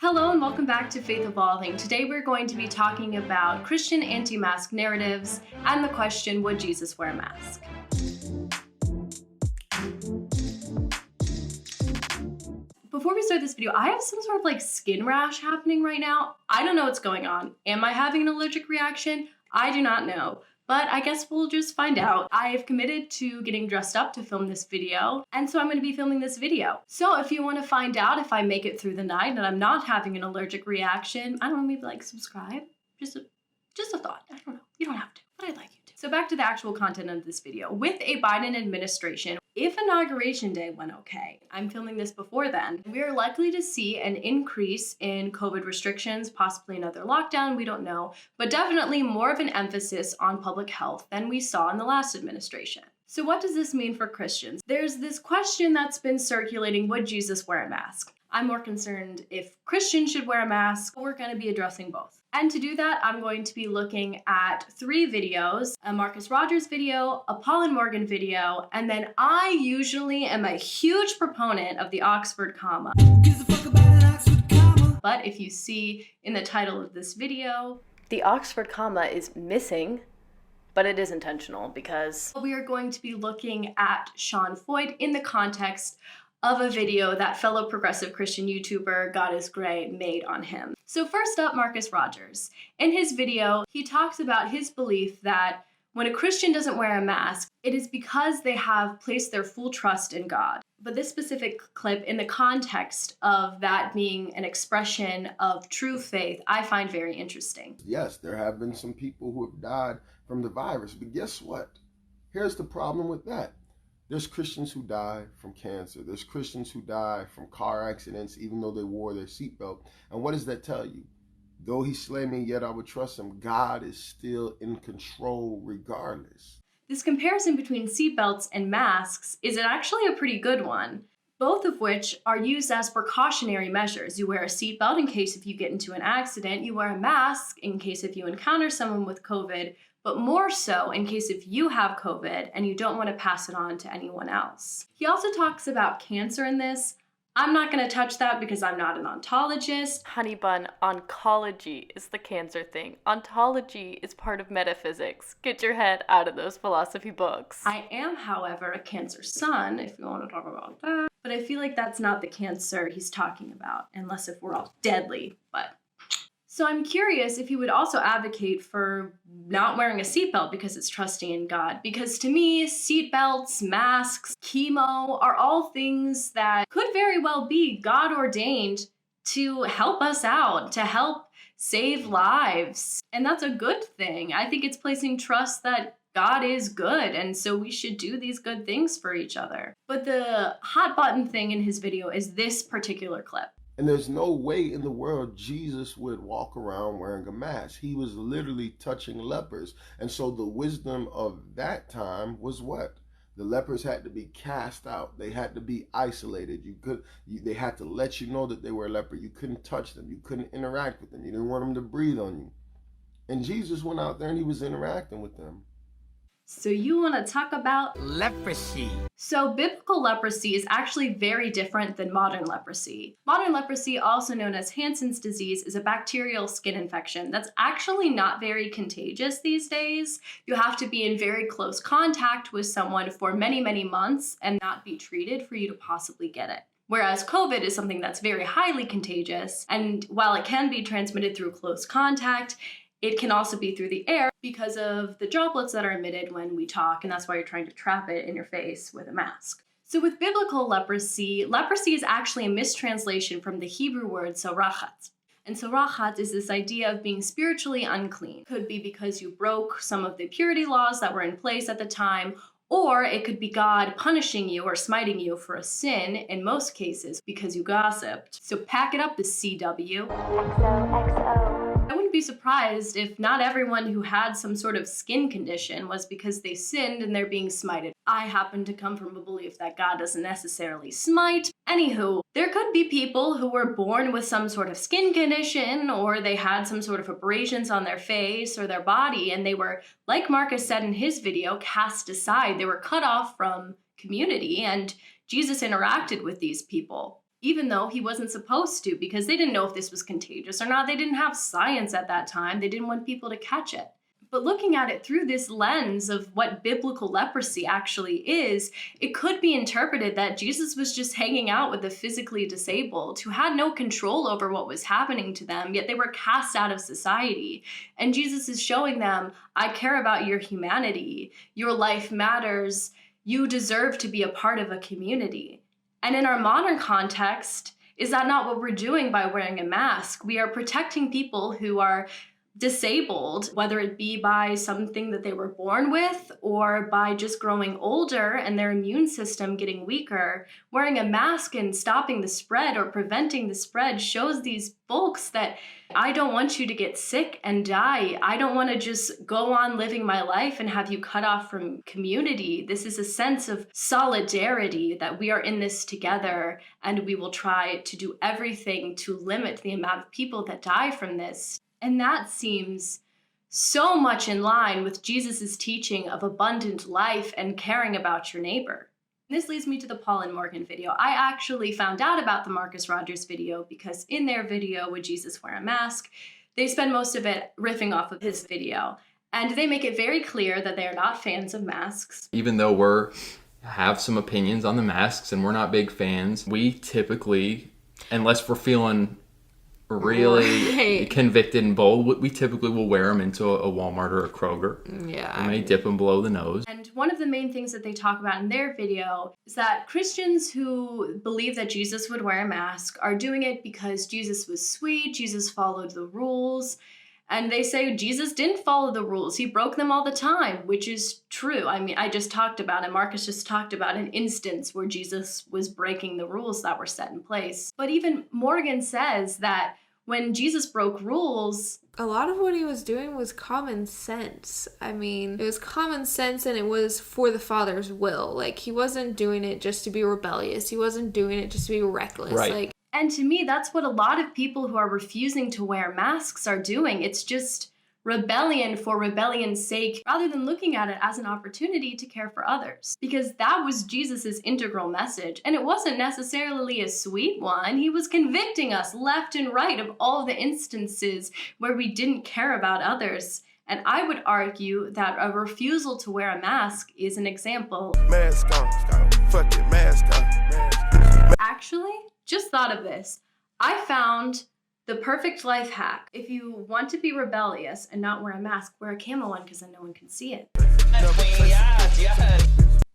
Hello and welcome back to Faith Evolving. Today we're going to be talking about Christian anti-mask narratives and the question, would Jesus wear a mask? Before we start this video, I have some sort of skin rash happening right now. I don't know what's going on. Am I having an allergic reaction? I do not know. But I guess we'll just find out. I have committed to getting dressed up to film this video, and so I'm going to be filming this video. So if you want to find out if I make it through the night and I'm not having an allergic reaction, I don't know, maybe subscribe. Just a thought. I don't know. You don't have to, but I'd like you to. So back to the actual content of this video. With a Biden administration, if Inauguration Day went okay, I'm filming this before then, we are likely to see an increase in COVID restrictions, possibly another lockdown, we don't know, but definitely more of an emphasis on public health than we saw in the last administration. So what does this mean for Christians? There's this question that's been circulating, would Jesus wear a mask? I'm more concerned if Christians should wear a mask. We're going to be addressing both. And to do that, I'm going to be looking at 3 videos, a Marcus Rogers video, a Paul and Morgan video, and then I usually am a huge proponent of the Oxford comma. But if you see in the title of this video, the Oxford comma is missing, but it is intentional because we are going to be looking at Sean Feucht in the context of a video that fellow progressive Christian YouTuber God is Gray made on him. So first up, Marcus Rogers. In his video, he talks about his belief that when a Christian doesn't wear a mask, it is because they have placed their full trust in God. But this specific clip, in the context of that being an expression of true faith, I find very interesting. Yes, there have been some people who have died from the virus, but guess what? Here's the problem with that. There's Christians who die from cancer. There's Christians who die from car accidents, even though they wore their seatbelt. And what does that tell you? Though he slay me, yet I would trust him. God is still in control regardless. This comparison between seatbelts and masks is actually a pretty good one, both of which are used as precautionary measures. You wear a seatbelt in case if you get into an accident. You wear a mask in case if you encounter someone with COVID, but more so in case if you have COVID and you don't want to pass it on to anyone else. He also talks about cancer in this. I'm not going to touch that because I'm not an ontologist. Honey bun, oncology is the cancer thing. Ontology is part of metaphysics. Get your head out of those philosophy books. I am, however, a Cancer sun, if you want to talk about that. But I feel like that's not the cancer he's talking about, unless if we're all deadly, but... So I'm curious if you would also advocate for not wearing a seatbelt because it's trusting in God. Because to me, seatbelts, masks, chemo are all things that could very well be God ordained to help us out, to help save lives. And that's a good thing. I think it's placing trust that God is good, and so we should do these good things for each other. But the hot button thing in his video is this particular clip. And there's no way in the world Jesus would walk around wearing a mask. He was literally touching lepers. And so the wisdom of that time was what? The lepers had to be cast out. They had to be isolated. They had to let you know that they were a leper. You couldn't touch them. You couldn't interact with them. You didn't want them to breathe on you. And Jesus went out there and he was interacting with them. So you want to talk about leprosy. So biblical leprosy is actually very different than modern leprosy. Modern leprosy, also known as Hansen's disease, is a bacterial skin infection that's actually not very contagious these days. You have to be in very close contact with someone for many, many months and not be treated for you to possibly get it. Whereas COVID is something that's very highly contagious, and while it can be transmitted through close contact, it can also be through the air because of the droplets that are emitted when we talk, and that's why you're trying to trap it in your face with a mask. So with biblical leprosy, leprosy is actually a mistranslation from the Hebrew word sarachat. And sarachat is this idea of being spiritually unclean. It could be because you broke some of the purity laws that were in place at the time, or it could be God punishing you or smiting you for a sin, in most cases, because you gossiped. So pack it up, the CW. XOXO. I wouldn't be surprised if not everyone who had some sort of skin condition was because they sinned and they're being smited. I happen to come from a belief that God doesn't necessarily smite. Anywho, there could be people who were born with some sort of skin condition, or they had some sort of abrasions on their face or their body, and they were, like Marcus said in his video, cast aside. They were cut off from community, and Jesus interacted with these people. even though he wasn't supposed to, because they didn't know if this was contagious or not. They didn't have science at that time. They didn't want people to catch it. But looking at it through this lens of what biblical leprosy actually is, it could be interpreted that Jesus was just hanging out with the physically disabled who had no control over what was happening to them, yet they were cast out of society. And Jesus is showing them, I care about your humanity. Your life matters. You deserve to be a part of a community. And in our modern context, is that not what we're doing by wearing a mask? We are protecting people who are disabled, whether it be by something that they were born with or by just growing older and their immune system getting weaker. Wearing a mask and stopping the spread or preventing the spread shows these folks that I don't want you to get sick and die. I don't want to just go on living my life and have you cut off from community. This is a sense of solidarity that we are in this together, and we will try to do everything to limit the amount of people that die from this. And that seems so much in line with Jesus' teaching of abundant life and caring about your neighbor. This leads me to the Paul and Morgan video. I actually found out about the Marcus Rogers video because in their video, Would Jesus Wear a Mask?, they spend most of it riffing off of his video. And they make it very clear that they are not fans of masks. Even though we have some opinions on the masks and we're not big fans, we typically, unless we're feeling really convicted and bold, we typically will wear them into a Walmart or a Kroger. Yeah. We may dip them below the nose. And one of the main things that they talk about in their video is that Christians who believe that Jesus would wear a mask are doing it because Jesus was sweet, Jesus followed the rules. And they say Jesus didn't follow the rules. He broke them all the time, which is true. I mean, I just talked about, and Marcus just talked about an instance where Jesus was breaking the rules that were set in place. But even Morgan says that when Jesus broke rules, a lot of what he was doing was common sense. I mean, it was common sense and it was for the Father's will. Like, he wasn't doing it just to be rebellious. He wasn't doing it just to be reckless. Right. And to me, that's what a lot of people who are refusing to wear masks are doing. It's just rebellion for rebellion's sake, rather than looking at it as an opportunity to care for others. Because that was Jesus's integral message. And it wasn't necessarily a sweet one. He was convicting us left and right of all the instances where we didn't care about others. And I would argue that a refusal to wear a mask is an example. Mask on, fucking mask on. Actually, just thought of this. I found the perfect life hack. If you want to be rebellious and not wear a mask, wear a camo one because then no one can see it.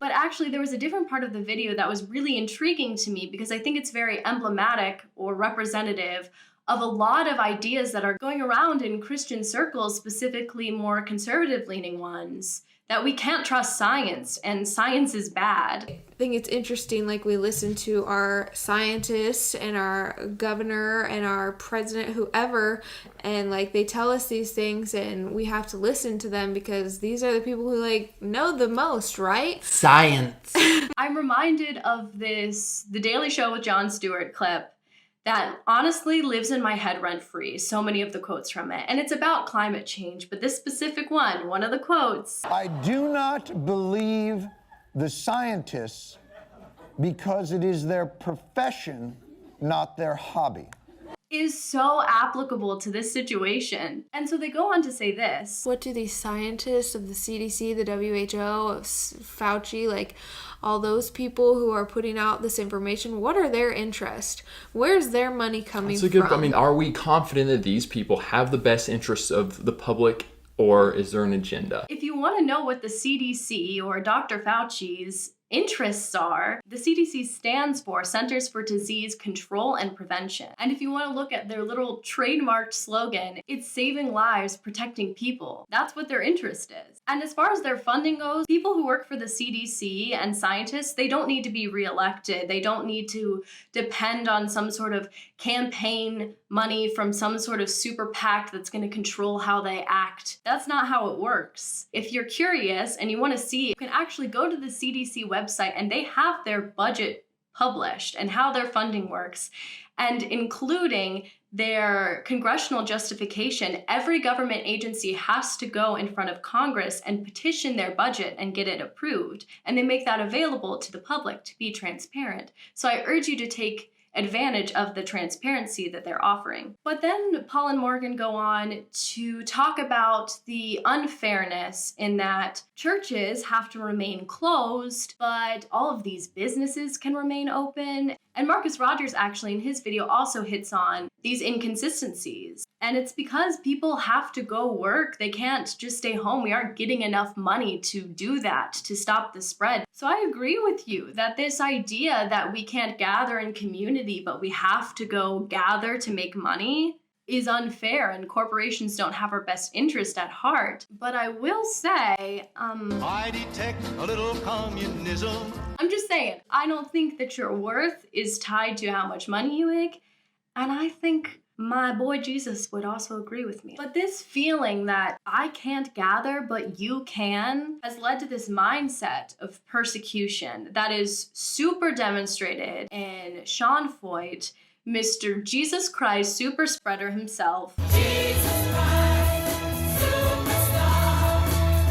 But actually, there was a different part of the video that was really intriguing to me because I think it's very emblematic or representative of a lot of ideas that are going around in Christian circles, specifically more conservative-leaning ones, that we can't trust science, and science is bad. I think it's interesting, like, we listen to our scientists and our governor and our president, whoever, and, like, they tell us these things, and we have to listen to them because these are the people who, like, know the most, right? Science. I'm reminded of The Daily Show with Jon Stewart clip that honestly lives in my head rent-free, so many of the quotes from it. And it's about climate change, but this specific one of the quotes. I do not believe the scientists because it is their profession, not their hobby. Is so applicable to this situation. And so they go on to say this. What do these scientists of the CDC, the WHO, of Fauci, like all those people who are putting out this information, what are their interests? Where's their money coming from? I mean, are we confident that these people have the best interests of the public, or is there an agenda? If you want to know what the CDC or Dr. Fauci's interests are, the CDC stands for Centers for Disease Control and Prevention. And if you want to look at their little trademarked slogan, it's saving lives, protecting people. That's what their interest is. And as far as their funding goes, people who work for the CDC and scientists, they don't need to be reelected. They don't need to depend on some sort of campaign money from some sort of super PAC that's going to control how they act. That's not how it works. If you're curious and you want to see, you can actually go to the CDC website and they have their budget published and how their funding works, and including their congressional justification. Every government agency has to go in front of Congress and petition their budget and get it approved. And they make that available to the public to be transparent. So I urge you to take advantage of the transparency that they're offering. But then Paul and Morgan go on to talk about the unfairness in that churches have to remain closed, but all of these businesses can remain open. And Marcus Rogers actually in his video also hits on these inconsistencies. And it's because people have to go work. They can't just stay home. We aren't getting enough money to do that, to stop the spread. So I agree with you that this idea that we can't gather in community, but we have to go gather to make money is unfair, and corporations don't have our best interest at heart. But I will say, I detect a little communism. I'm just saying, I don't think that your worth is tied to how much money you make. And I think my boy Jesus would also agree with me. But this feeling that I can't gather, but you can, has led to this mindset of persecution that is super demonstrated in Sean Feucht, Mr. Jesus Christ super spreader himself. Jesus Christ, superstar,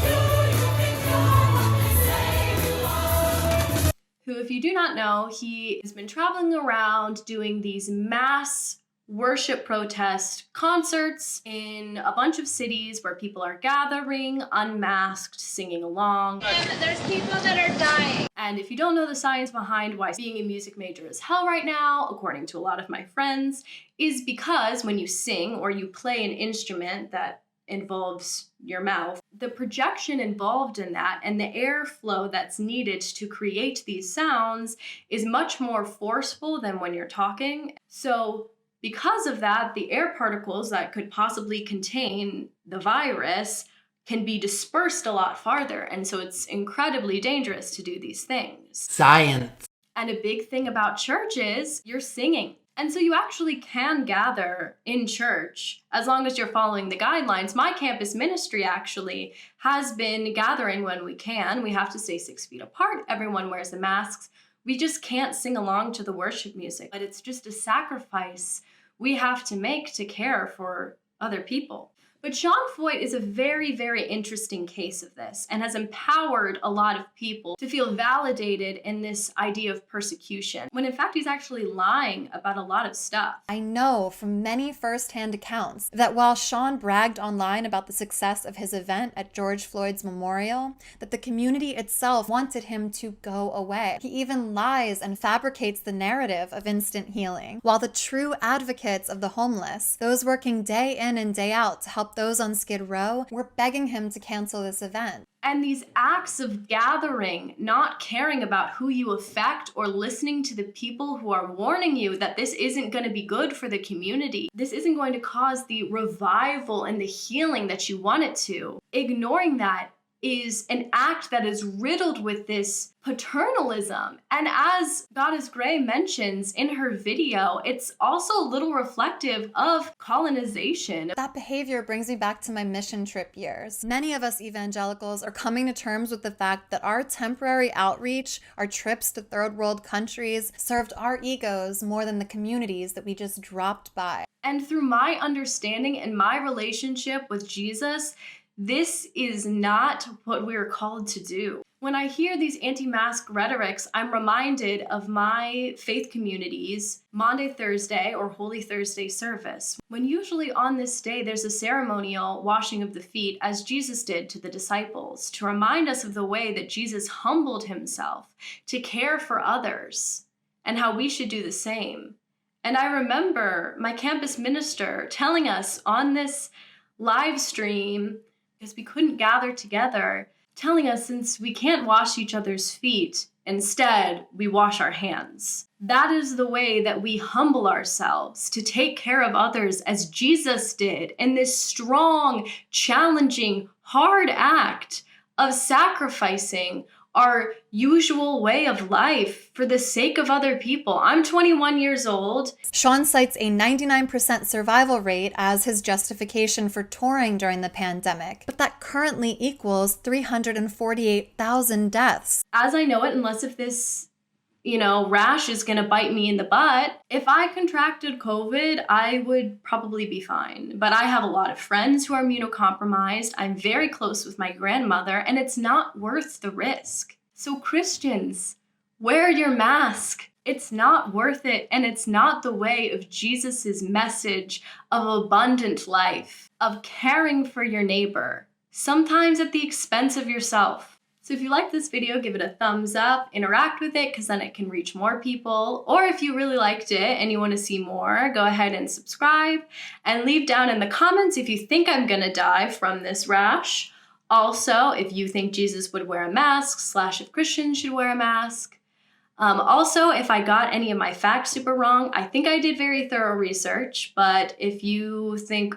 do you think no one can save you all? Who, if you do not know, he has been traveling around doing these mass worship protest concerts in a bunch of cities where people are gathering, unmasked, singing along. There's people that are dying. And if you don't know the science behind why being a music major is hell right now, according to a lot of my friends, is because when you sing or you play an instrument that involves your mouth, the projection involved in that and the airflow that's needed to create these sounds is much more forceful than when you're talking. So because of that, the air particles that could possibly contain the virus can be dispersed a lot farther. And so it's incredibly dangerous to do these things. Science. And a big thing about church is you're singing. And so you actually can gather in church as long as you're following the guidelines. My campus ministry actually has been gathering when we can. We have to stay 6 feet apart. Everyone wears the masks. We just can't sing along to the worship music. But it's just a sacrifice we have to make to care for other people. But Sean Feucht is a very, very interesting case of this and has empowered a lot of people to feel validated in this idea of persecution, when in fact he's actually lying about a lot of stuff. I know from many first-hand accounts that while Sean bragged online about the success of his event at George Floyd's memorial, that the community itself wanted him to go away. He even lies and fabricates the narrative of instant healing, while the true advocates of the homeless, those working day in and day out to help those on Skid Row, were begging him to cancel this event. And these acts of gathering, not caring about who you affect or listening to the people who are warning you that this isn't going to be good for the community, this isn't going to cause the revival and the healing that you want it to, ignoring that is an act that is riddled with this paternalism. And as Goddess Gray mentions in her video, it's also a little reflective of colonization. That behavior brings me back to my mission trip years. Many of us evangelicals are coming to terms with the fact that our temporary outreach, our trips to third world countries, served our egos more than the communities that we just dropped by. And through my understanding and my relationship with Jesus, this is not what we are called to do. When I hear these anti-mask rhetorics, I'm reminded of my faith community's Maundy Thursday or Holy Thursday service, when usually on this day there's a ceremonial washing of the feet, as Jesus did to the disciples, to remind us of the way that Jesus humbled himself to care for others and how we should do the same. And I remember my campus minister telling us on this live stream, because we couldn't gather together, telling us since we can't wash each other's feet, instead we wash our hands. That is the way that we humble ourselves to take care of others as Jesus did in this strong, challenging, hard act of sacrificing our usual way of life for the sake of other people. I'm 21 years old. Sean cites a 99% survival rate as his justification for touring during the pandemic, but that currently equals 348,000 deaths. As I know it, unless if this rash is going to bite me in the butt. If I contracted COVID, I would probably be fine. But I have a lot of friends who are immunocompromised. I'm very close with my grandmother, and it's not worth the risk. So Christians, wear your mask. It's not worth it, and it's not the way of Jesus's message of abundant life, of caring for your neighbor, sometimes at the expense of yourself. So if you like this video, give it a thumbs up, interact with it, because then it can reach more people. Or if you really liked it and you want to see more, go ahead and subscribe, and leave down in the comments if you think I'm gonna die from this rash. Also, if you think Jesus would wear a mask, / if Christians should wear a mask. Also, if I got any of my facts super wrong, I think I did very thorough research, but if you think,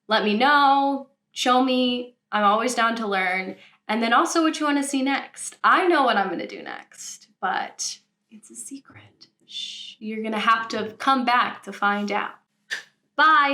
let me know, show me, I'm always down to learn. And then also what you want to see next. I know what I'm going to do next, but it's a secret. Shh. You're going to have to come back to find out. Bye.